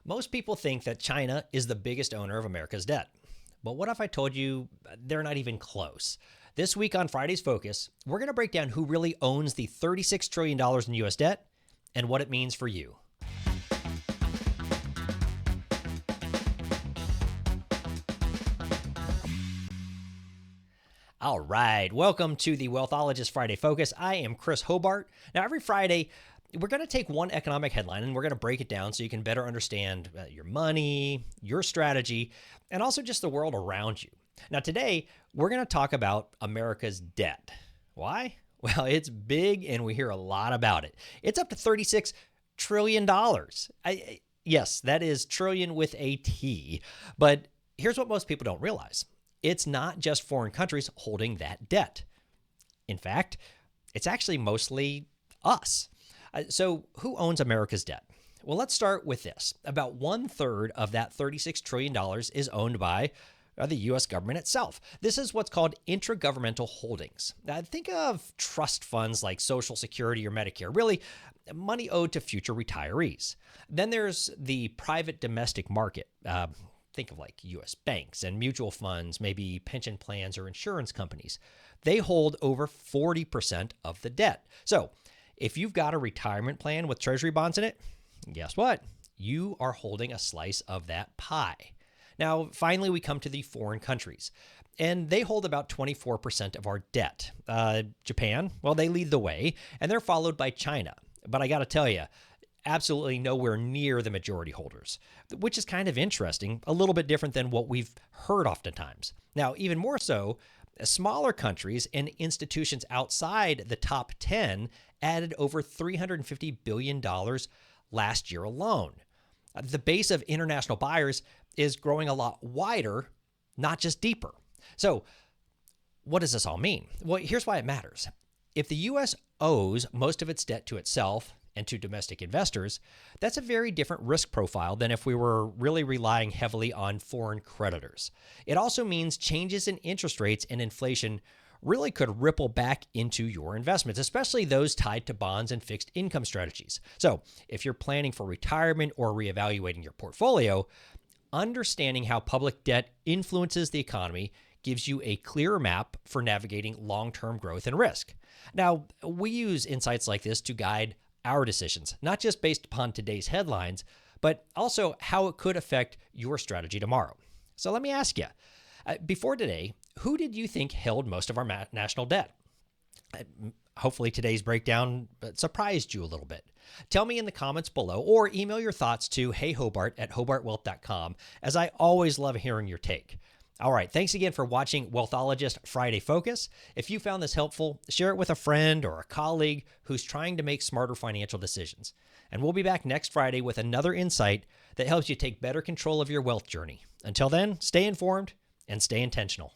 Most people think that China is the biggest owner of America's debt. But what if I told you they're not even close? This week on Friday's Focus, we're going to break down who really owns the $36 trillion in U.S. debt and what it means for you. All right, welcome to the Wealthologist Friday Focus. I am Chris Hobart. Now, every Friday, we're going to take one economic headline and we're going to break it down so you can better understand your money, your strategy, and also just the world around you. Now, today, we're going to talk about America's debt. Why? Well, it's big and we hear a lot about it. It's up to $36 trillion. Yes, that is trillion with a T. But here's what most people don't realize. It's not just foreign countries holding that debt. In fact, it's actually mostly us. So who owns America's debt? Well, let's start with this. About 1/3 of that $36 trillion is owned by the U.S. government itself. This is what's called intragovernmental holdings. Now, think of trust funds like Social Security or Medicare, really money owed to future retirees. Then there's the private domestic market. Think of like U.S. banks and mutual funds, maybe pension plans or insurance companies. They hold over 40% of the debt. So if you've got a retirement plan with treasury bonds in it, guess what? You are holding a slice of that pie. Now, finally, we come to the foreign countries, and they hold about 24% of our debt. Japan, well, they lead the way, and they're followed by China. But I got to tell you, absolutely nowhere near the majority holders, which is kind of interesting, a little bit different than what we've heard oftentimes. Now, even more so, smaller countries and institutions outside the top 10 added over $350 billion last year alone. The base of international buyers is growing a lot wider, not just deeper. So, what does this all mean? Well, here's why it matters. If the U.S. owes most of its debt to itself and to domestic investors, that's a very different risk profile than if we were really relying heavily on foreign creditors. It also means changes in interest rates and inflation really could ripple back into your investments, especially those tied to bonds and fixed income strategies. So if you're planning for retirement or reevaluating your portfolio, understanding how public debt influences the economy gives you a clearer map for navigating long-term growth and risk. Now, we use insights like this to guide our decisions, not just based upon today's headlines, but also how it could affect your strategy tomorrow. So let me ask you, before today, who did you think held most of our national debt? Hopefully today's breakdown surprised you a little bit. Tell me in the comments below or email your thoughts to heyhobart@hobartwealth.com, as I always love hearing your take. All right, thanks again for watching Wealthologist Friday Focus. If you found this helpful, share it with a friend or a colleague who's trying to make smarter financial decisions. And we'll be back next Friday with another insight that helps you take better control of your wealth journey. Until then, stay informed and stay intentional.